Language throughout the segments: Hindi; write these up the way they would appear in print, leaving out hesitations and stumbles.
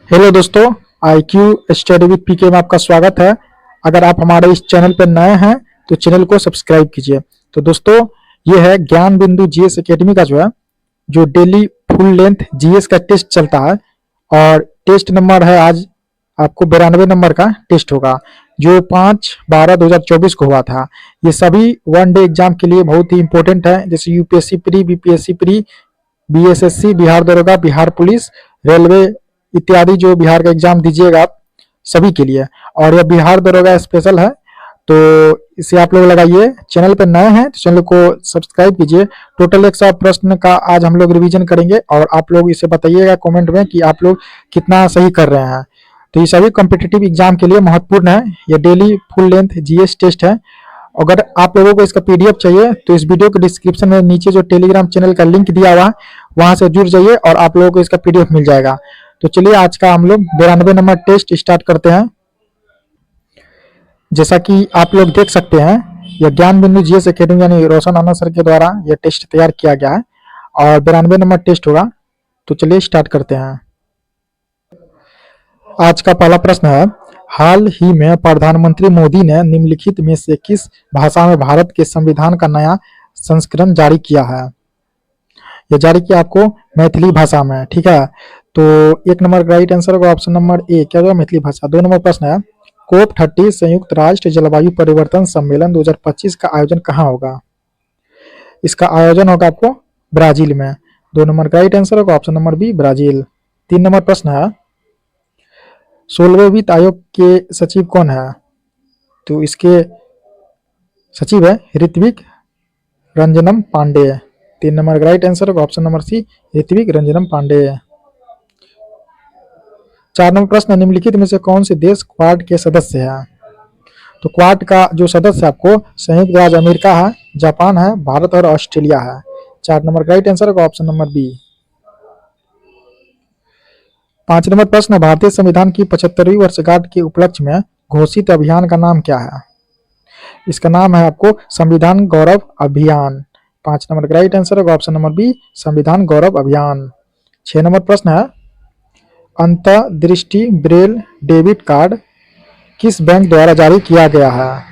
हेलो दोस्तों, IQ स्टडी विद पीके में आपका स्वागत है। अगर आप हमारे इस चैनल पर नए हैं तो चैनल को सब्सक्राइब कीजिए। तो दोस्तों, ये है ज्ञान बिंदु जीएस एकेडमी का जो डेली फुल लेंथ जीएस का टेस्ट चलता है। और टेस्ट नंबर है आज आपको 92 नंबर का टेस्ट होगा, जो 5/12/2024 को हुआ था। ये सभी वन डे एग्जाम के लिए बहुत ही इंपॉर्टेंट है, जैसे UPSC pre, BPSC pre, BSSC, Bihar दरोगा, बिहार पुलिस, रेलवे इत्यादि जो बिहार का एग्जाम दीजिएगा आप सभी के लिए। और यह बिहार दरोगा स्पेशल है, तो इसे आप लोग लगाइए। चैनल पर नए हैं तो चैनल को सब्सक्राइब कीजिए। टोटल 100 प्रश्न का आज हम लोग रिवीजन करेंगे और आप लोग इसे बताइएगा कमेंट में कि आप लोग कितना सही कर रहे हैं। तो ये सभी कॉम्पिटिटिव एग्जाम के लिए महत्वपूर्ण है। ये daily full length GS test है। अगर आप लोगों को इसका पीडीएफ चाहिए तो इस वीडियो के डिस्क्रिप्शन में नीचे जो टेलीग्राम चैनल का लिंक दिया हुआ है वहां से जुड़ जाइए और आप लोगों को इसका पीडीएफ मिल जाएगा। तो चलिए आज का हम लोग 92 नंबर टेस्ट स्टार्ट करते हैं। जैसा कि आप लोग देख सकते हैं, यह ज्ञान बिंदु जीएस एकेडमी यानी रोशन आनंद सर के द्वारा यह टेस्ट तैयार किया गया है और 92 नंबर टेस्ट होगा। तो चलिए स्टार्ट करते हैं। आज का पहला प्रश्न है, हाल ही में प्रधानमंत्री मोदी ने निम्नलिखित में से किस भाषा में भारत के संविधान का नया संस्करण जारी किया है? यह जारी किया आपको मैथिली भाषा में, ठीक है। तो एक नंबर राइट आंसर होगा ऑप्शन नंबर ए, क्या होगा? मैथिली भाषा। 2 नंबर प्रश्न है, COP30 संयुक्त राष्ट्र जलवायु परिवर्तन सम्मेलन 2025 का आयोजन कहाँ होगा? इसका आयोजन होगा आपको ब्राजील में। 2 नंबर का राइट आंसर होगा option number B, Brazil. 3 number प्रश्न है, 16वें वित्त आयोग के सचिव कौन है? तो इसके सचिव है ऋत्विक रंजनम पांडे। 3 नंबर का राइट आंसर होगा option number C, Ritvik Ranjanam Pandey. 4 number प्रश्न, निम्नलिखित में से कौन से देश क्वाड के सदस्य हैं? तो क्वाड का जो सदस्य आपको संयुक्त राज्य अमेरिका है, जापान है, भारत और ऑस्ट्रेलिया है। 4 नंबर का राइट आंसर होगा ऑप्शन नंबर बी। 5 नंबर प्रश्न, भारतीय संविधान की 75वीं वर्षगांठ के उपलक्ष्य में घोषित अभियान का नाम क्या है? इसका नाम है आपको संविधान गौरव अभियान। 5 नंबर का राइट आंसर होगा ऑप्शन नंबर बी, संविधान गौरव अभियान। 6 नंबर प्रश्न है, अंतर्दृष्टि ब्रेल डेबिट कार्ड किस बैंक द्वारा जारी किया गया है?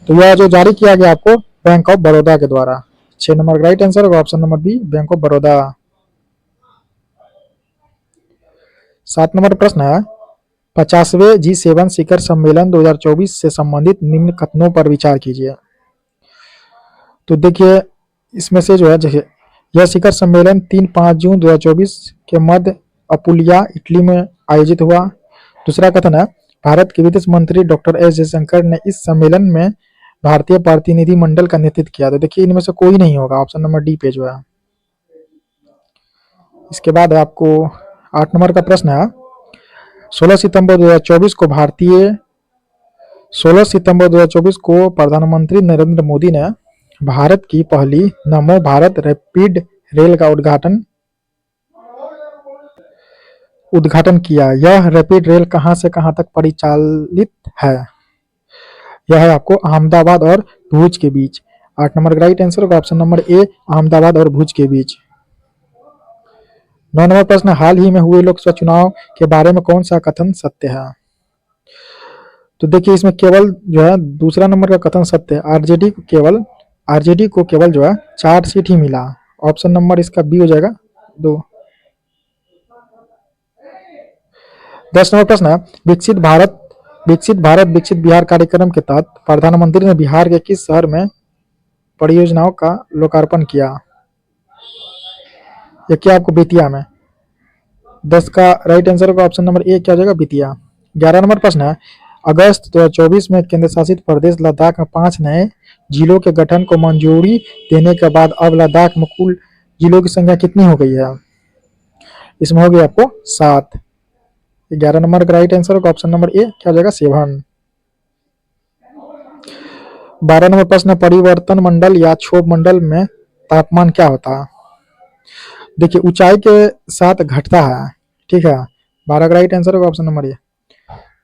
तो यह जो जारी किया गया आपको बैंक ऑफ बड़ौदा के द्वारा। 6 नंबर का राइट आंसर होगा option number B, bank of Baroda. 7 number प्रश्न है, 50वें G7 शिखर सम्मेलन 2024 से संबंधित निम्न कथनों पर विचार कीजिए। तो देखिए, इसमें से जो है यह शिखर सम्मेलन 3-5 जून 2024 के मध्य अपुलिया इटली में आयोजित हुआ। दूसरा कथन है, भारत के विदेश मंत्री डॉक्टर एस जयशंकर ने इस सम्मेलन में भारतीय प्रतिनिधि मंडल का नेतृत्व किया। तो देखिए, इनमें से कोई नहीं होगा, ऑप्शन नंबर डी पे जो है। इसके बाद है आपको 8 नंबर का प्रश्न है, 16 सितंबर 2024 को प्रधानमंत्री नरेंद्र मोदी ने भारत की पहली नमो भारत रैपिड रेल का उद्घाटन किया। यह रैपिड रेल कहां से कहां तक परिचालित है? यह है आपको अहमदाबाद और भुज के बीच। 8 नंबर का राइट आंसर होगा ऑप्शन नंबर ए, अहमदाबाद और भुज के बीच। 9 नंबर प्रश्न, हाल ही में हुए लोकसभा चुनाव के बारे में कौन सा कथन सत्य है? तो देखिए, इसमें केवल जो है दूसरा नंबर का कथन सत्य है। आरजेडी को केवल जो है 4 सीट ही मिला। ऑप्शन नंबर इसका बी हो जाएगा 2। 10 नंबर प्रश्न है, विकसित भारत विकसित बिहार कार्यक्रम के तहत प्रधानमंत्री ने बिहार के किस शहर में परियोजनाओं का लोकार्पण किया? यह क्या आपको बेतिया में। 10 का राइट आंसर होगा ऑप्शन नंबर ए, क्या हो जाएगा? बेतिया। 11 नंबर प्रश्न है, अगस्त 2024 में केंद्र शासित प्रदेश लद्दाख में 5 नए जिलों के गठन को मंजूरी देने के बाद अब लद्दाख में कुल जिलों की संख्या कितनी हो गई है? इसमें हो गई आपको 7। 11 नंबर का राइट आंसर होगा ऑप्शन नंबर ए, क्या हो जाएगा? 7। 12 नंबर प्रश्न, परिवर्तन मंडल या क्षोभ मंडल में तापमान क्या होता है? देखिए, ऊंचाई के साथ घटता है, ठीक है। 12 का राइट आंसर होगा ऑप्शन नंबर ए।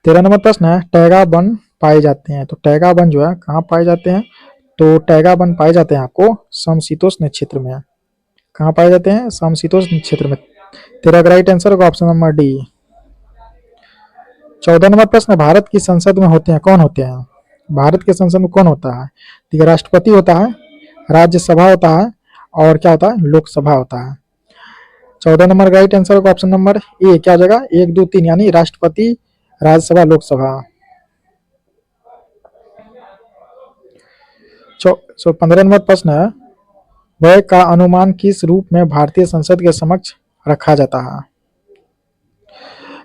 13 नंबर प्रश्न है, टैगा वन पाए जाते हैं। तो टैगा वन जो है कहाँ पाए जाते हैं? तो टैगा वन पाए जाते हैं आपको समशीतोष्ण क्षेत्र में। कहाँ पाए जाते हैं? समशीतोष्ण क्षेत्र में। 13 का राइट आंसर होगा ऑप्शन नंबर डी। 14 नंबर प्रश्न, भारत की संसद में होते हैं कौन होते हैं? भारत के संसद में कौन होता है? ठीक है, राष्ट्रपति होता है, राज्यसभा होता है, और क्या होता है, लोकसभा होता है। 14 नंबर का राइट आंसर होगा ऑप्शन नंबर ए, क्या हो जाएगा, 1 2 3, यानी राष्ट्रपति, राज्यसभा, लोकसभा। 15 नंबर प्रश्न है, व्यय का अनुमान किस रूप में भारतीय संसद के समक्ष रखा जाता है?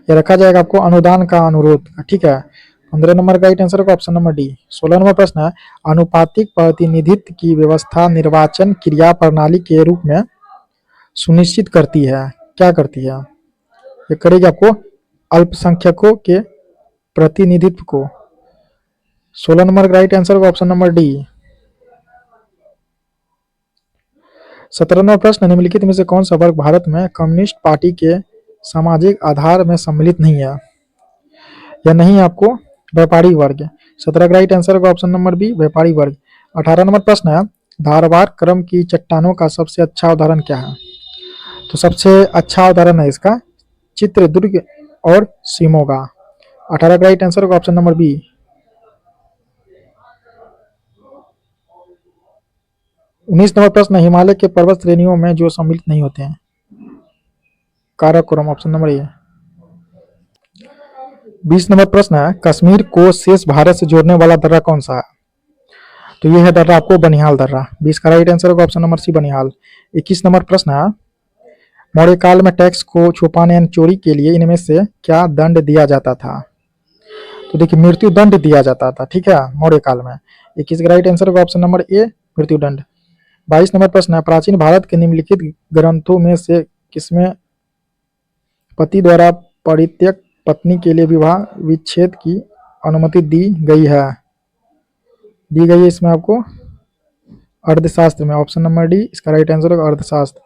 ये रखा जाएगा आपको अनुदान का अनुरोध, ठीक है। 15 नंबर का राइट आंसर होगा ऑप्शन नंबर डी। 16 नंबर प्रश्न है, अनुपातिक प्रतिनिधित्व की व्यवस्था निर्वाचन क्रिया प्रणाली के रूप में सुनिश्चित करती है, क्या करती है? ये करेगी आपको अल्पसंख्यकों के प्रतिनिधित्व को। 16 नंबर का राइट आंसर होगा ऑप्शन नंबर डी। 17 नंबर प्रश्न, निम्नलिखित में से कौन सा वर्ग भारत में कम्युनिस्ट पार्टी के सामाजिक आधार में सम्मिलित नहीं है? या नहीं है आपको, व्यापारी वर्ग। 17 का राइट आंसर होगा ऑप्शन नंबर बी, व्यापारी वर्ग। 18 नंबर प्रश्न है, धारवाड़ क्रम की चट्टानों का सबसे अच्छा उदाहरण क्या है? तो सबसे अच्छा उदाहरण है इसका चित्रदुर्ग और शिमोगा। 18 का राइट आंसर होगा ऑप्शन नंबर बी। 19 नंबर प्रश्न, हिमालय के पर्वत श्रेणियों में जो सम्मिलित नहीं होते हैं? काराकोरम, ऑप्शन नंबर ए। 20 नंबर प्रश्न है, कश्मीर को शेष भारत से जोड़ने वाला दर्रा कौन सा है? तो ये है दर्रा आपको बनिहाल दर्रा। 20 का राइट आंसर होगा option number C, Banihal. 21 number प्रश्न है, मौर्य काल में टैक्स को छुपाने यानी चोरी के लिए इनमें से क्या दंड दिया जाता था? तो देखिए, मृत्यु दंड दिया जाता था, ठीक है, मौर्य काल में। 21 का राइट आंसर होगा ऑप्शन नंबर ए, मृत्यु दंड। 22 नंबर प्रश्न है, प्राचीन भारत के निम्नलिखित ग्रंथों में से किसमें पति द्वारा परित्यक्त पत्नी के लिए विवाह विच्छेद की अनुमति दी गई है? दी गई है इसमें आपको अर्थशास्त्र में, ऑप्शन नंबर डी इसका राइट आंसर होगा, अर्थशास्त्र।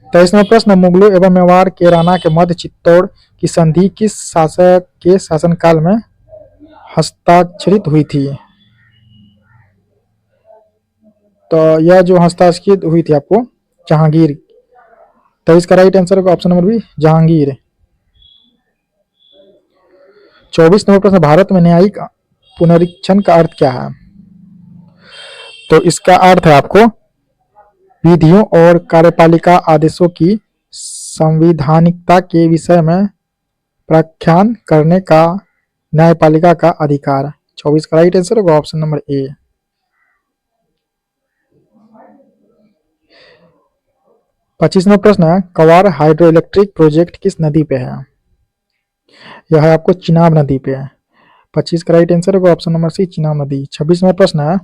23 नंबर प्रश्न, मुगलों एवं मेवाड़ के राणा के मध्य चित्तौड़ की संधि किस शासक के शासनकाल में हस्ताक्षरित हुई थी? तो यह जो हस्ताक्षरित हुई थी आपको जहांगीर। 23 का राइट आंसर होगा option number B, Jahangir. 24 number प्रश्न, भारत में न्यायिक पुनरीक्षण का अर्थ क्या है? तो इसका अर्थ है आपको विधियों और कार्यपालिका आदेशों की संवैधानिकता के विषय में प्रख्यान करने का न्यायपालिका का अधिकार। 24 का राइट आंसर होगा ऑप्शन नंबर ए। 25 नंबर प्रश्न है, कवार हाइड्रो इलेक्ट्रिक प्रोजेक्ट किस नदी पे है? यह है आपको चिनाब नदी पे है। 25 का राइट आंसर होगा ऑप्शन नंबर सी, चिनाब नदी। 26 नंबर प्रश्न है,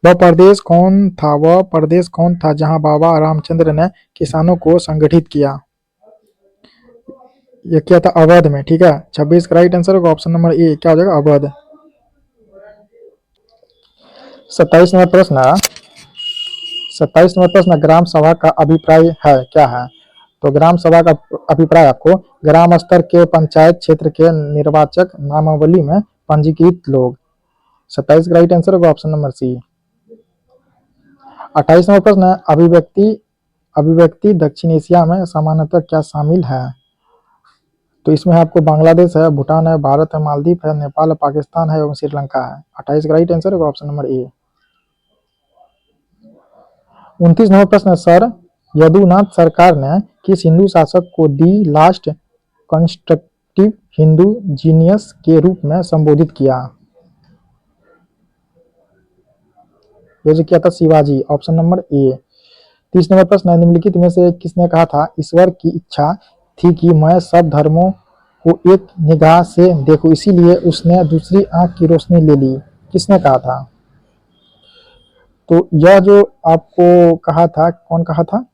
वह प्रदेश कौन था जहां बाबा रामचंद्र ने किसानों को संगठित किया? यह किया था अवध में, ठीक है। 26 का राइट आंसर होगा ऑप्शन नंबर ए, क्या हो जाएगा, अवध। 27 नंबर प्रश्न है, 27 नंबर प्रश्न, ग्राम सभा का अभिप्राय है क्या है? तो ग्राम सभा का अभिप्राय आपको ग्राम स्तर के पंचायत क्षेत्र के निर्वाचक नामावली में पंजीकृत लोग। 27 का राइट आंसर होगा ऑप्शन नंबर सी। 28 नंबर प्रश्न, अभिव्यक्ति दक्षिण एशिया में सामान्यतः क्या शामिल है? तो इसमें आपको बांग्लादेश है, भूटान है, भारत है, मालदीव है, नेपाल है, पाकिस्तान है एवं श्रीलंका है। 28 का राइट आंसर होगा ऑप्शन नंबर ए। 29 नंबर प्रश्न, सर यदुनाथ सरकार ने किस हिंदू शासक को दी लास्ट कंस्ट्रक्टिव हिंदू जीनियस के रूप में संबोधित किया? ये जो किया था Shivaji, option number A. 30 number प्रश्न, निम्नलिखित में से किसने कहा था ईश्वर की इच्छा थी कि मैं सब धर्मों को एक निगाह से देखूं, इसीलिए उसने दूसरी आंख की रोशनी ले ली? किसने कहा था? तो यह जो आपको कहा था, कौन कहा था?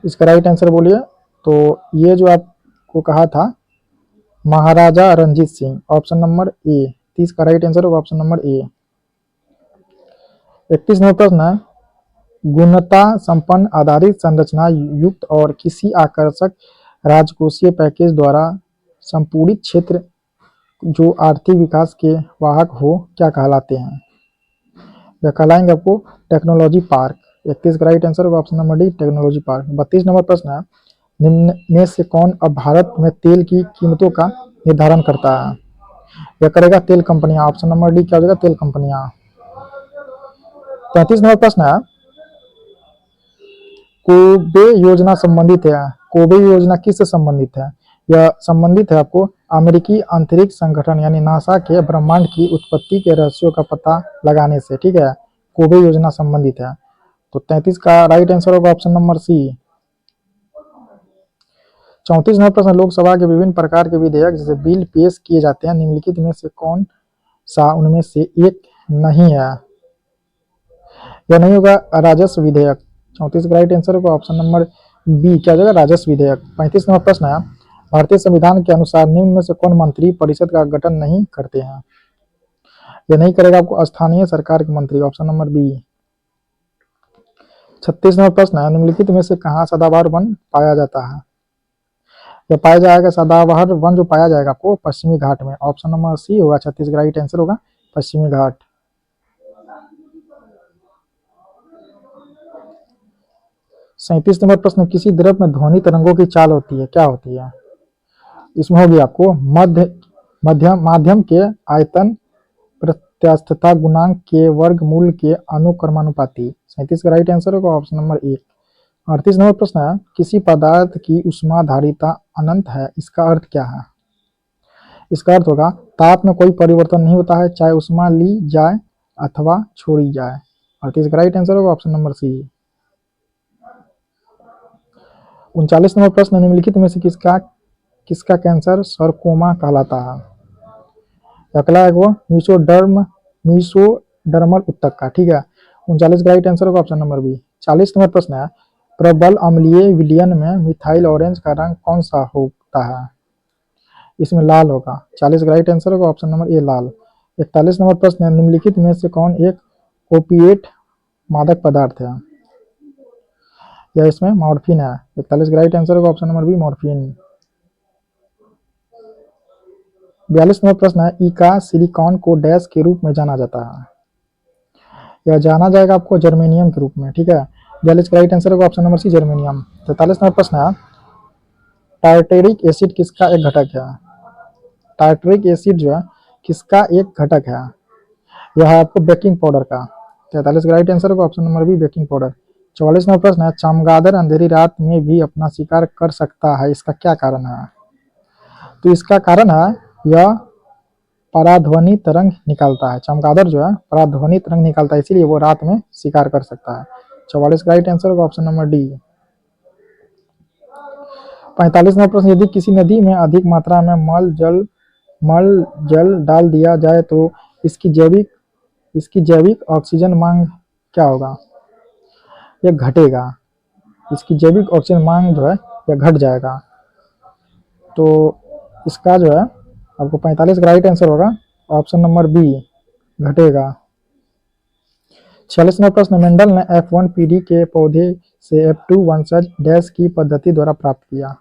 इसका राइट आंसर बोलिए। तो ये जो आपको कहा था Maharaja Ranjit Singh, option number A. 30 का राइट आंसर होगा ऑप्शन नंबर ए। 31 नंबर प्रश्न, गुणवत्ता संपन्न आधारित संरचना युक्त और किसी आकर्षक राजकोषीय पैकेज द्वारा संपूर्णित क्षेत्र जो आर्थिक विकास के वाहक हो क्या कहलाते हैं? यह कहलाएंगे आपको टेक्नोलॉजी पार्क। 31 का राइट आंसर होगा option number D, technology park. 32 number प्रश्न है, निम्न में से कौन अब भारत में तेल की कीमतों का निर्धारण करता है? यह करेगा तेल कंपनियां। ऑप्शन नंबर डी क्या हो जाएगा, तेल कंपनियां। 33 नंबर प्रश्न है, कोबे योजना संबंधित है। कोबे योजना किससे संबंधित है? यह संबंधित है आपको अमेरिकी अंतरिक्ष संगठन यानी नासा के ब्रह्मांड की उत्पत्ति के रहस्यों का पता लगाने से। ठीक है, कोबे योजना संबंधित है। तो 33 का राइट आंसर होगा ऑप्शन नंबर सी। 34 नंबर प्रश्न, लोकसभा के विभिन्न प्रकार के विधेयक जैसे बिल पेश किए जाते हैं, निम्नलिखित में से कौन सा उनमें से एक नहीं है? यह नहीं होगा राजस्व विधेयक। 34 का राइट आंसर होगा ऑप्शन नंबर बी क्या हो जाएगा, राजस्व विधेयक। 35 नंबर प्रश्न है, भारतीय संविधान के अनुसार निम्न में से कौन मंत्री परिषद का गठन नहीं करते हैं? यह नहीं करेगा आपको स्थानीय सरकार के मंत्री। Option number B. 36 नंबर प्रश्न है, निम्नलिखित में से कहाँ सदाबहार वन पाया जाता है? यह पाया जाएगा सदाबहार वन जो पाया जाएगा आपको पश्चिमी घाट में। ऑप्शन नंबर सी होगा 36 का राइट आंसर होगा पश्चिमी घाट। 37 नंबर प्रश्न, किसी द्रव में ध्वनि तरंगों की चाल होती है, क्या होती है? इसमें होगी आपको माध्यम के आयतन प्रत्यास्थता गुणांक के वर्गमूल के अनुक्रमानुपाती। 37 का राइट आंसर होगा ऑप्शन नंबर ए। 38 नंबर प्रश्न है, किसी पदार्थ की ऊष्माधारिता अनंत है, इसका अर्थ क्या है? इसका अर्थ होगा ताप में कोई परिवर्तन नहीं होता है, चाहे ऊष्मा ली जाए अथवा छोड़ी जाए। 38 का राइट आंसर होगा ऑप्शन नंबर सी। 39 नंबर प्रश्न, निम्नलिखित में से किसका किसका कैंसर सरकोमा कहलाता है? अगला है वो मीसोडर्मल उत्तक का। ठीक है, 39 का राइट आंसर होगा ऑप्शन नंबर बी। 40 नंबर प्रश्न है, प्रबल अम्लीय विलयन में मिथाइल ऑरेंज का रंग कौन सा होता है? इसमें लाल होगा। 40 का राइट आंसर होगा ऑप्शन नंबर ए, लाल। 41 नंबर प्रश्न है, निम्नलिखित में से कौन एक ओपिएट मादक पदार्थ है? या इसमें मॉर्फिन है। 41 का राइट आंसर होगा option number B, morphine. 42 number प्रश्न है, इका सिलिकॉन को डैश के रूप में जाना जाता है? यह जाना जाएगा आपको जर्मेनियम के रूप में। ठीक है, 42 का राइट आंसर होगा option number C, germanium. 43 number प्रश्न है, टार्टेरिक एसिड किसका एक घटक है? टार्टरिक एसिड जो है किसका एक घटक है? यह है आपको बेकिंग पाउडर का। 43 का राइट आंसर होगा option number B, baking powder. 44 number प्रश्न है, चमगादड़ अंधेरी रात में भी अपना शिकार कर सकता है, इसका क्या कारण है? तो इसका कारण है यह पराध्वनि तरंग निकालता है। चमगादड़ जो है पराध्वनि तरंग निकालता है, इसीलिए वो रात में शिकार कर सकता है। 44 का राइट आंसर होगा ऑप्शन नंबर डी। 45 नंबर प्रश्न, यदि किसी नदी में अधिक मात्रा में मल जल डाल दिया जाए तो इसकी जैविक ऑक्सीजन मांग क्या होगा? यह घटेगा। इसकी जैविक ऑक्सीजन मांग जो है यह घट जाएगा। तो इसका जो है आपको 45 का राइट आंसर होगा ऑप्शन नंबर बी, घटेगा। 46 नंबर प्रश्न, मेंडल ने F1 पीढ़ी के पौधे से F2 वंशज डैश की पद्धति द्वारा प्राप्त किया?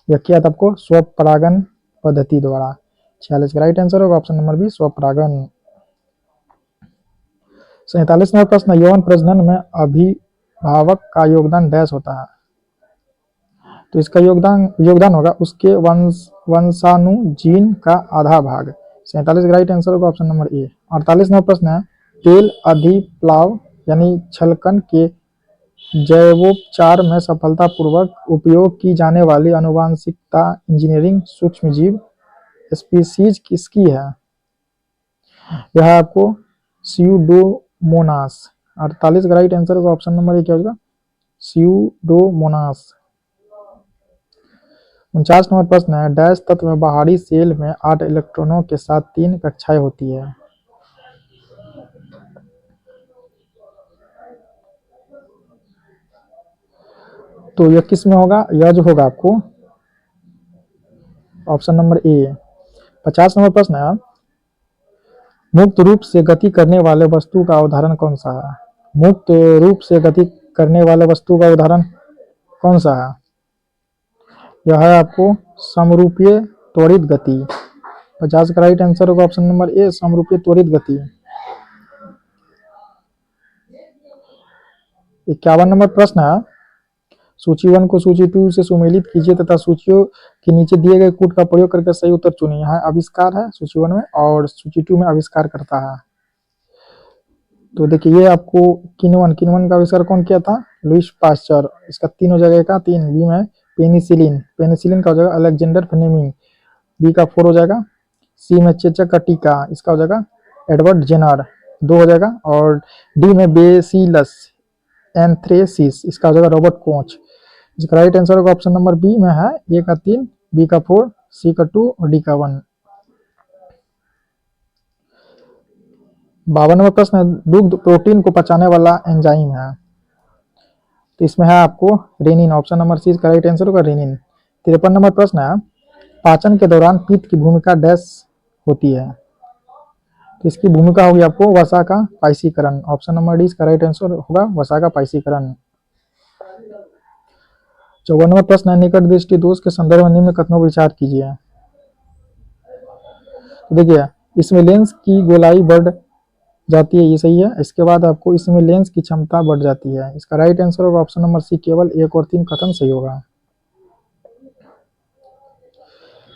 यह किया था आपको स्वपरागन पद्धति द्वारा। 46 का राइट आंसर होगा ऑप्शन नंबर बी, स्वपरागन। 47 नंबर प्रश्न, यौन प्रजनन में अभिभावक का योगदान डैश होता है? तो इसका योगदान होगा उसके वंशाणुजीन का आधा भाग। 47 का राइट आंसर होगा ऑप्शन नंबर ए। 48 नंबर प्रश्न है, तेल अधिप्लाव यानी छलकन के जैवोपचार में सफलतापूर्वक उपयोग की जाने वाली आनुवंशिकता इंजीनियरिंग सूक्ष्मजीव स्पीसीज किसकी है? यह आपको स्यूडोमोनास। 48 का राइट आंसर होगा ऑप्शन नंबर ए क्या होगा, स्यूडोमोनास। 49 नंबर प्रश्न है, डैश तत्व में बाहरी सेल में 8 इलेक्ट्रॉनों के साथ 3 कक्षाएं होती है? तो यह किस में होगा? यह जो होगा आपको ऑप्शन नंबर ए। 50 नंबर प्रश्न है, मुक्त रूप से गति करने वाले वस्तु का उदाहरण कौन सा है? मुक्त रूप से गति करने वाले वस्तु का उदाहरण कौन सा है? यह है आपको समरूपीय त्वरित गति। 50 का राइट आंसर होगा ऑप्शन नंबर ए, समरूपीय त्वरित गति। 51 नंबर प्रश्न है, सूची 1 को सूची 2 से सुमेलित कीजिए तथा सूचियों के नीचे दिए गए कूट का प्रयोग करके सही उत्तर चुनिए। यहाँ आविष्कार है सूची 1 में और सूची 2 में आविष्कार करता है। तो देखिए ये आपको किण्वन का आविष्कार कौन किया था? Lewis pasture. इसका 3 हो जाएगा का 3। बी में पेनिसिलिन का हो जाएगा अलेक्जेंडर फ्लेमिंग। बी का 4 हो जाएगा। सी में चेचक का टीका, इसका हो जाएगा एडवर्ड जेनर, 2 हो जाएगा। और डी में बेसिलस एंथ्रेसिस, इसका हो जाएगा रॉबर्ट कोच। इसका राइट आंसर होगा ऑप्शन नंबर बी में है, ए का 3, बी का 4, सी का 2 और डी का 1। 52 नंबर प्रश्न है, दुग्ध प्रोटीन को पचाने वाला एंजाइम है। तो इसमें है आपको रेनिन, ऑप्शन नंबर सी इसका राइट आंसर होगा रेनिन। 53 नंबर प्रश्न है, पाचन के दौरान पित्त की भूमिका डैश होती है। तो इसकी भूमिका होगी आपको वसा का पाइसीकरण, ऑप्शन नंबर डी इसका राइट आंसर होगा वसा का पाइसीकरण। 54 नंबर प्रश्न है, निकट दृष्टि दोष के संदर्भ में निम्न कथनों पर विचार कीजिए। तो देखिए इसमें लेंस की गोलाई बढ़ जाती है, ये सही है। इसके बाद आपको इसमें लेंस की क्षमता बढ़ जाती है, इसका राइट आंसर होगा ऑप्शन नंबर सी, केवल 1 और 3 कथन सही होगा।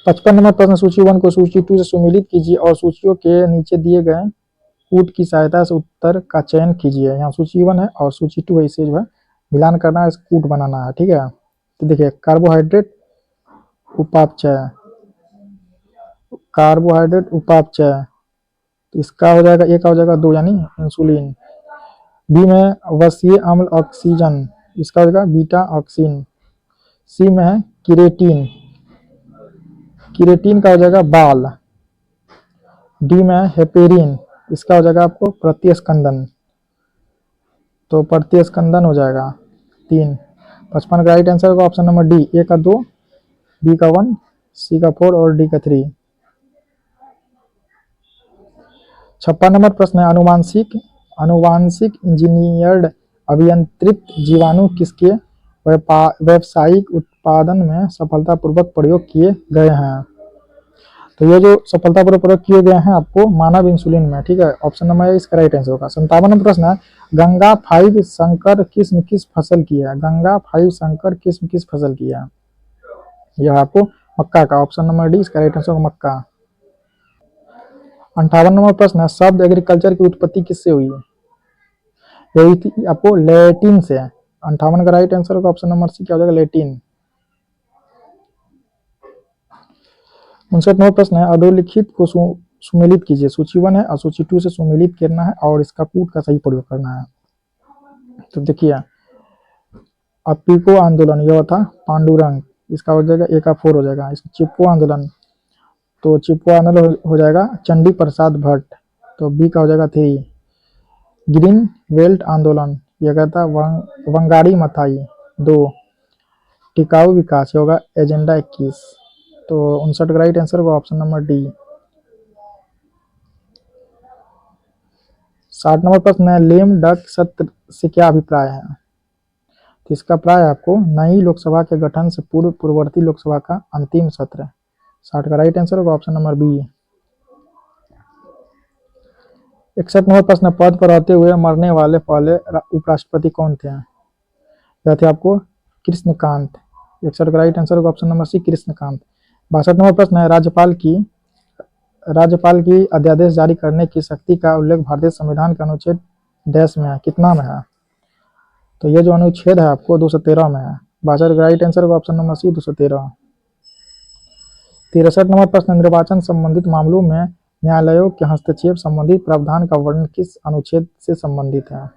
55 नंबर प्रश्न, सूची 1 को सूची 2 से सुमेलित कीजिए और सूचियों के नीचे दिए गए कूट की सहायता से उत्तर का चयन कीजिए। यहाँ सूची 1 है और सूची 2 है, इसे जो है मिलान करना है, इस कूट बनाना है, ठीक है। तो देखिए कार्बोहाइड्रेट उपापचय, इसका हो जाएगा, ए का हो जाएगा 2 यानी इंसुलिन। बी में वसीय अम्ल ऑक्सीजन, इसका हो जाएगा बीटा ऑक्सीन। सी में है किरेटिन का हो जाएगा बाल। डी में हेपेरिन, इसका हो जाएगा आपको प्रतिस्कंदन, तो प्रतिस्कंदन हो जाएगा 3। 55 का राइट आंसर होगा ऑप्शन नंबर डी, ए का 2, बी का 1, सी का 4 और डी का 3। 56 नंबर प्रश्न है, अनुवांशिक इंजीनियर्ड अभियंत्रित जीवाणु किसके व्यावसायिक उत्पादन में सफलतापूर्वक प्रयोग किए गए हैं। तो ये जो सफलतापूर्वक प्रयोग किए गए हैं आपको मानव इंसुलिन में, ठीक है। ऑप्शन नंबर इसका राइट आंसर होगा। 57 नंबर प्रश्न है, गंगा 5 संकर किस्म किस फसल की है। गंगा 5 संकर किस्म किस फसल की है। यह आपको मक्का का, ऑप्शन नंबर डी इसका राइट आंसर होगा मक्का। 58 नंबर प्रश्न है, शब्द एग्रीकल्चर की उत्पत्ति किससे हुई है। यही थी आपको लैटिन से। 58 का राइट आंसर होगा ऑप्शन नंबर सी, क्या हो जाएगा लैटिन। 59 नंबर प्रश्न है, अधोलिखित को सुमेलित कीजिए। सूची 1 है और सूची 2 से सुमेलित करना है और इसका कूट का सही प्रयोग करना है। तो देखिए अप्पिको आंदोलन, यह था पांडुरंग, इसका हो जाएगा ए का 4 हो जाएगा। इसका चिपको आंदोलन, तो चिपको आंदोलन हो जाएगा चंडी प्रसाद भट्ट, तो बी का हो जाएगा 3। ग्रीन बेल्ट आंदोलन, यह कहता वंगारी मथाई, 2। टिकाऊ विकास होगा एजेंडा 21, तो 59 का राइट आंसर होगा ऑप्शन नंबर डी। 60 नंबर प्रश्न है, लेम डक सत्र से क्या अभिप्राय है। तो इसका प्राय आपको नई लोकसभा के गठन से पूर्व पूर्ववर्ती लोकसभा का अंतिम सत्र। 60 का राइट आंसर होगा ऑप्शन नंबर बी। 61 नंबर प्रश्न, पद पर रहते हुए मरने वाले पहले उपराष्ट्रपति कौन थे। यह थे आपको कृष्णकांत। 61 का राइट आंसर होगा option number C, Krishnakant. 62 number प्रश्न है, राज्यपाल की अध्यादेश जारी करने की शक्ति का उल्लेख भारतीय संविधान के अनुच्छेद डैश में है, कितना में है। तो ये जो अनुच्छेद है आपको 213 में है। 62 का राइट आंसर होगा ऑप्शन नंबर सी, 213। 63 नंबर प्रश्न, निर्वाचन संबंधित मामलों में न्यायालयों के हस्तक्षेप संबंधित प्रावधान का वर्णन किस अनुच्छेद से संबंधित है।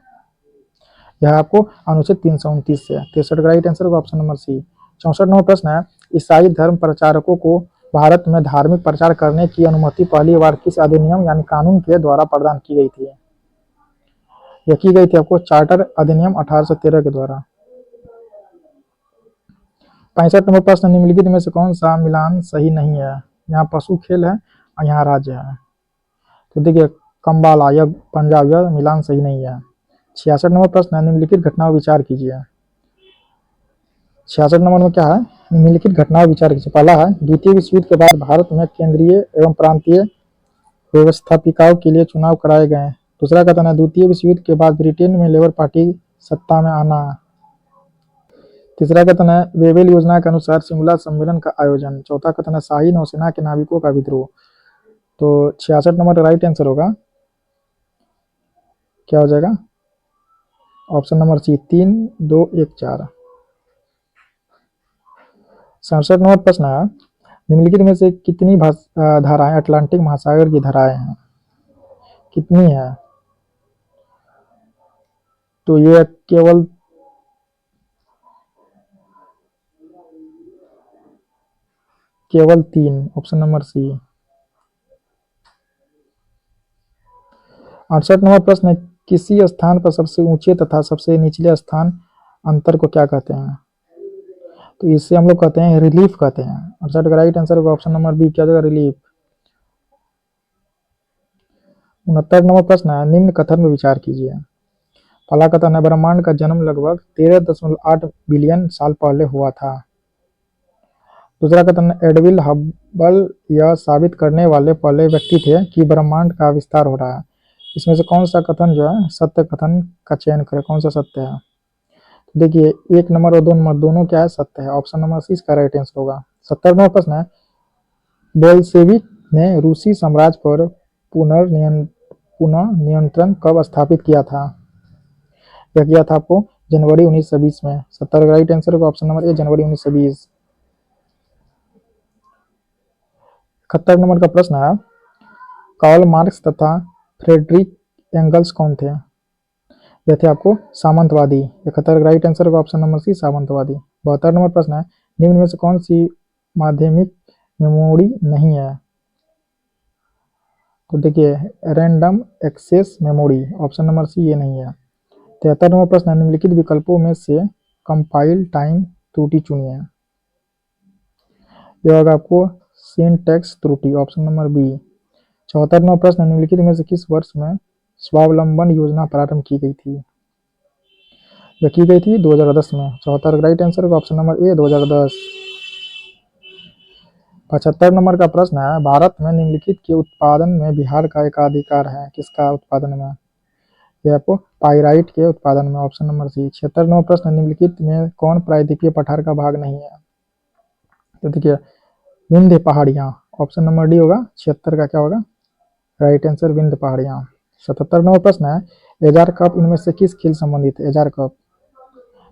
यह आपको अनुच्छेद 329 से। 63 का राइट आंसर होगा ऑप्शन नंबर सी। 64 नंबर प्रश्न है, ईसाई धर्म प्रचारकों को भारत में धार्मिक प्रचार करने की अनुमति पहली बार किस अधिनियम यानी कानून के द्वारा प्रदान की गई थी। यह की गई थी आपको चार्टर अधिनियम 1813 के द्वारा। 65 नंबर प्रश्न, निम्नलिखित में से कौन सा मिलान सही नहीं है। यहाँ पशु खेल है और यहाँ राज्य है। तो देखिए कम्बाला या पंजाब, यह मिलान सही नहीं है। 66 नंबर प्रश्न है, निम्नलिखित घटनाओं विचार कीजिए। 66 नंबर में क्या है, निम्नलिखित घटनाओं विचार कीजिए। पहला है, द्वितीय विश्व युद्ध के बाद भारत में केंद्रीय एवं प्रांतीय व्यवस्थापिकाओं के लिए चुनाव कराए गए। दूसरा कथन है, द्वितीय विश्व युद्ध के बाद ब्रिटेन में लेबर पार्टी सत्ता में आना। तीसरा कथन है वेवेल योजना के अनुसार शिमला सम्मेलन का आयोजन। चौथा कथन है शाही नौसेना के नाविकों का विद्रोह। तो 66 नंबर राइट आंसर होगा, क्या हो जाएगा? ऑप्शन नंबर सी 3, 2, 1, 4। 67 नंबर प्रश्न है निम्नलिखित में से कितनी धाराएं अटलांटिक महासागर की धाराएं हैं? कितनी है? तो ये केवल 3, ऑप्शन नंबर सी। 68 नंबर प्रश्न है किसी स्थान पर सबसे ऊंचे तथा सबसे निचले स्थान अंतर को क्या कहते हैं? तो इससे हम लोग कहते हैं रिलीफ कहते हैं। 68 का राइट आंसर होगा ऑप्शन नंबर बी, क्या जगह रिलीफ। 69 नंबर प्रश्न है निम्न कथन में विचार कीजिए। पहला कथन है ब्रह्मांड का जन्म लगभग 13.8 बिलियन साल पहले हुआ था। दूसरा कथन एडविन हबल यह साबित करने वाले पहले व्यक्ति थे कि ब्रह्मांड का विस्तार हो रहा है। इसमें से कौन सा कथन जो है सत्य कथन का चयन करें, कौन सा सत्य है? तो देखिए 1 नंबर और 2 नंबर दोनों क्या है? सत्य है। ऑप्शन नंबर सी इसका राइट आंसर होगा। 70 नंबर प्रश्न है बोल्शेविक ने रूसी साम्राज्य पर पुनः नियंत्रण कब स्थापित किया था? यह किया था आपको जनवरी 1920 में। 70 का राइट आंसर होगा ऑप्शन नंबर ए, जनवरी 1920। 71 नंबर का प्रश्न है कार्ल मार्क्स तथा फ्रेडरिक एंगल्स कौन थे? यह थे आपको सामंतवादी। 71 का राइट आंसर होगा ऑप्शन नंबर सी, सामंतवादी। 72 नंबर प्रश्न है निम्न में से कौन सी माध्यमिक मेमोरी नहीं है? तो देखिए random access memory, option number C ये नहीं है। 73 नंबर प्रश्न है निम्नलिखित विकल्पों में से कंपाइल टाइम त्रुटि चुनिए। यह होगा आपको सिंटैक्स त्रुटि, ऑप्शन नंबर बी। 74 नंबर प्रश्न निम्नलिखित में से किस वर्ष में स्वावलंबन योजना प्रारंभ की गई थी? यह की गई थी 2010 में। 74 का राइट आंसर होगा ऑप्शन नंबर ए, 2010। 75 नंबर का प्रश्न है भारत में निम्नलिखित के उत्पादन में बिहार का एकाधिकार है, किसका उत्पादन में? यह आपको पाइराइट के उत्पादन में, ऑप्शन नंबर सी। 76 नंबर प्रश्न निम्नलिखित में कौन प्रायद्वीपीय पठार का भाग नहीं है? तो देखिए विंध्य पहाड़ियां, ऑप्शन नंबर डी होगा 76 का क्या होगा राइट आंसर, विंध्य पहाड़ियां। 77 नंबर प्रश्न है एजार कप इनमें से किस खेल संबंधित है? एजार कप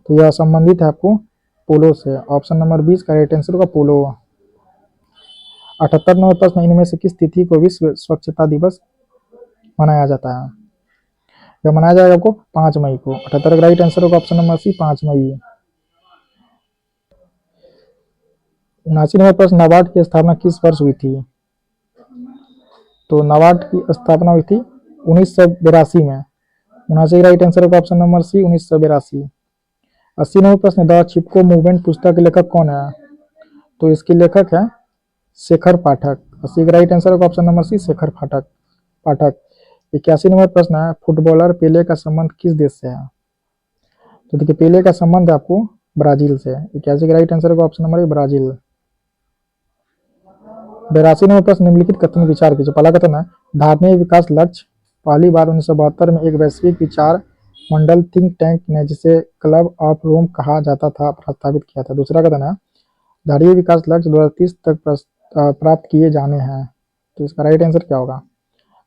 तो यह संबंधित है आपको पोलो से, ऑप्शन नंबर 20 का राइट आंसर होगा पोलो। 78 नंबर प्रश्न इनमें से किस तिथि को विश्व स्वच्छता दिवस मनाया जाता है? यह मनाया जाएगा आपको 5 मई को। 78 का राइट आंसर होगा ऑप्शन नंबर सी, 5 मई। 79 नंबर प्रश्न नाबार्ड की स्थापना किस वर्ष हुई थी? तो नाबार्ड की स्थापना हुई थी 1982 में। 79 राइट आंसर होगा ऑप्शन नंबर सी, 1982। 80 नंबर प्रश्न द चिपको मूवमेंट पुस्तक के लेखक कौन है? तो इसके लेखक है शेखर पाठक। 80 का राइट आंसर होगा ऑप्शन नंबर सी, शेखर पाठक। 81 नंबर प्रश्न है फुटबॉलर पेले का संबंध किस देश से है? तो देखिए पेले का संबंध है आपको ब्राजील से। 81 का राइट आंसर होगा ऑप्शन नंबर ए, ब्राजील। 82 नंबर प्रश्न निम्नलिखित कथन विचार कीजिए। पहला कथन है धारणीय विकास लक्ष्य पहली बार 1972 में एक वैश्विक विचार मंडल थिंक टैंक ने जिसे क्लब ऑफ रोम कहा जाता था प्रस्तावित किया था। दूसरा कथन है धारणीय विकास लक्ष्य 2030 तक प्राप्त किए जाने हैं। तो इसका राइट आंसर क्या होगा?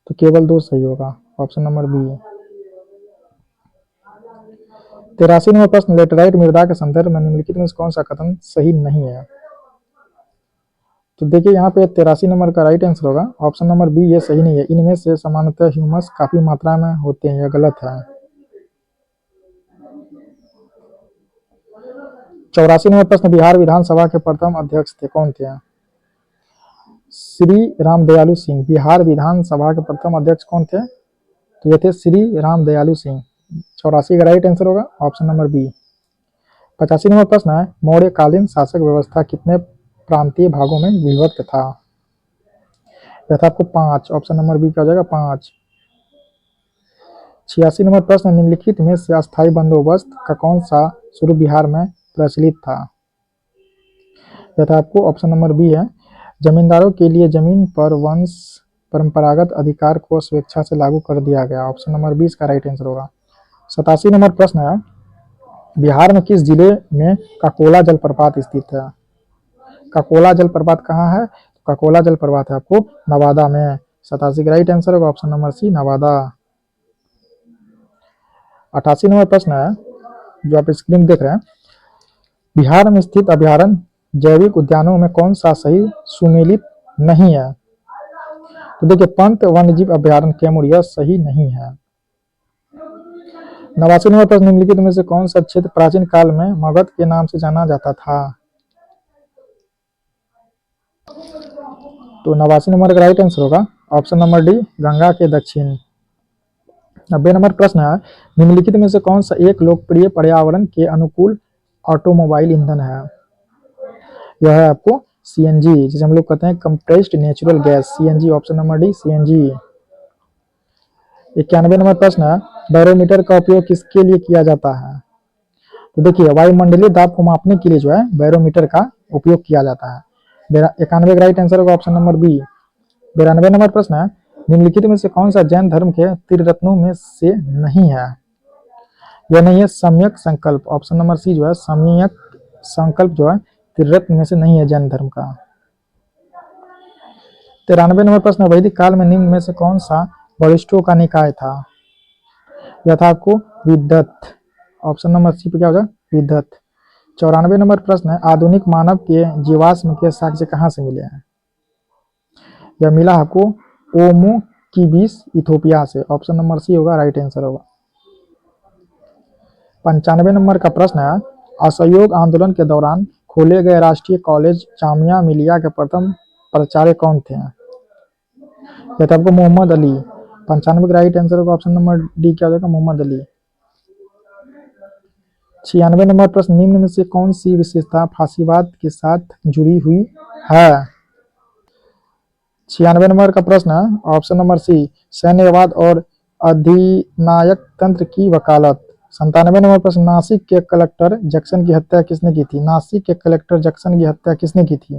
तो केवल 2 सही होगा, ऑप्शन नंबर बी। 83 नंबर प्रश्न लेटेराइट मृदा के संदर्भ में निम्नलिखित में कौन सा कथन सही नहीं है? तो देखिए यहाँ पे 83 नंबर का राइट आंसर होगा ऑप्शन नंबर बी, ये सही नहीं है। इनमें से सामान्यतः ह्यूमस काफी मात्रा में होते हैं, यह गलत है। 84 नंबर प्रश्न बिहार विधानसभा के प्रथम अध्यक्ष थे, कौन थे? श्री राम दयालु सिंह। बिहार विधानसभा के प्रथम अध्यक्ष कौन थे? तो ये थे श्री राम दयालु सिंह। 84 का राइट आंसर होगा ऑप्शन नंबर बी। 85 नंबर प्रश्न है मौर्यकालीन शासक व्यवस्था कितने प्रांतीय भागों में विभक्त था? यह था आपको 5, ऑप्शन नंबर बी क्या हो जाएगा 5। 86 नंबर प्रश्न निम्नलिखित में से अस्थायी बंदोबस्त का कौन सा स्वरूप बिहार में प्रचलित था? यह था आपको ऑप्शन नंबर बी है जमींदारों के लिए जमीन पर वंश परंपरागत अधिकार को स्वेच्छा से लागू कर दिया गया, ऑप्शन नंबर 20 का राइट आंसर होगा। 87 नंबर प्रश्न है बिहार में किस जिले में ककोला जलप्रपात स्थित है? ककोला जलप्रपात कहाँ है? ककोला जलप्रपात है आपको नवादा में। 87 का राइट आंसर होगा option number C, Nawada. 88 number प्रश्न है जो आप स्क्रीन देख रहे हैं। बिहार में स्थित अभयारण्य जैविक उद्यानों में कौन सा सही सुमेलित नहीं है? तो देखिए, पंत वन्यजीव अभयारण्य कैमूर यह सही नहीं है। 89 नंबर प्रश्न, निम्नलिखित में से कौन सा क्षेत्र प्राचीन काल में मगध के नाम से जाना जाता था? तो 89 नंबर का राइट आंसर होगा ऑप्शन नंबर डी, गंगा के दक्षिण। 90 नंबर प्रश्न है, निम्नलिखित में से कौन सा एक लोकप्रिय पर्यावरण के अनुकूल ऑटोमोबाइल ईंधन है? यह है आपको सीएनजी, जिसे हम लोग कहते हैं compressed natural gas, CNG, option number D, CNG. 91 number प्रश्न है, बैरोमीटर का उपयोग किसके लिए किया जाता है? तो देखिए, वायुमंडलीय दाब को मापने के लिए जो है बैरोमीटर का उपयोग किया जाता है। 91 का राइट आंसर होगा ऑप्शन नंबर बी। 92 नंबर प्रश्न है, निम्नलिखित में से कौन सा जैन धर्म के त्रिरत्नों में से नहीं है? यह नहीं है सम्यक संकल्प, ऑप्शन नंबर सी जो है सम्यक संकल्प जो है त्रिरत्न में से नहीं है जैन धर्म का। 93 नंबर प्रश्न, वैदिक काल में निम्न में से कौन सा वरिष्ठों का निकाय था? यह था आपको विदत, ऑप्शन नंबर सी पे क्या हो जाए विदत। 94 नंबर प्रश्न है, आधुनिक मानव के जीवाश्म के साक्ष्य कहाँ से मिले हैं? यह मिला आपको ओमो किबिस इथोपिया से, ऑप्शन नंबर सी होगा राइट आंसर होगा। 95 नंबर का प्रश्न है, असहयोग आंदोलन के दौरान खोले गए राष्ट्रीय कॉलेज जामिया मिलिया के प्रथम प्राचार्य कौन थे? यह था आपको मोहम्मद अली। 95 का राइट आंसर होगा ऑप्शन नंबर डी, क्या हो जाएगा मोहम्मद अली। 96 नंबर प्रश्न, निम्न में से कौन सी विशेषता फांसीवाद के साथ जुड़ी हुई है? 96 नंबर का प्रश्न है ऑप्शन नंबर सी, सैन्यवाद और अधिनायक तंत्र की वकालत। 97 नंबर प्रश्न, नासिक के कलेक्टर जैक्सन की हत्या किसने की थी? नासिक के कलेक्टर जैक्सन की हत्या किसने की थी?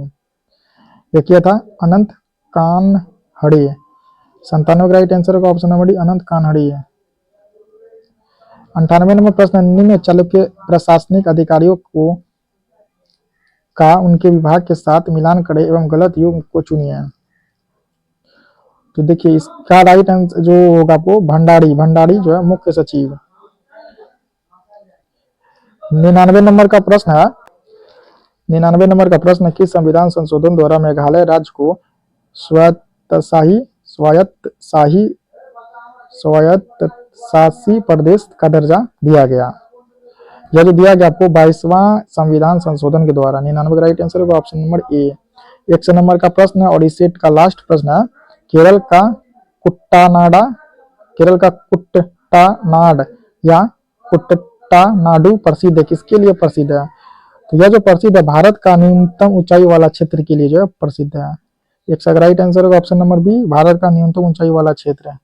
यह किया था अनंत कानहड़े। 97 का राइट आंसर होगा ऑप्शन नंबर डी, अनंत कानहड़े। 98 नंबर प्रश्न, निम्न चालुक्य प्रशासनिक अधिकारियों को का उनके विभाग के साथ मिलान करें एवं गलत युग को चुनिए। तो देखिए, इसका राइट आंसर जो होगा आपको भंडारी, भंडारी जो है मुख्य सचिव। 99 नंबर का प्रश्न है, 99 नंबर का प्रश्न, किस संविधान संशोधन द्वारा मेघालय राज्य को स्वायत्तशासी प्रदेश का दर्जा दिया गया? यह जो दिया गया आपको 22वां संविधान संशोधन के द्वारा। 99 का राइट आंसर होगा ऑप्शन नंबर ए। 100 नंबर का प्रश्न है और इस सेट का लास्ट प्रश्न है, केरल का कुट्टानाड या कुट्टानाडु प्रसिद्ध है, किसके लिए प्रसिद्ध है? तो यह जो प्रसिद्ध है भारत का न्यूनतम ऊंचाई वाला क्षेत्र के लिए जो है प्रसिद्ध है। 100 का राइट आंसर होगा ऑप्शन नंबर बी, भारत का न्यूनतम ऊंचाई वाला क्षेत्र है।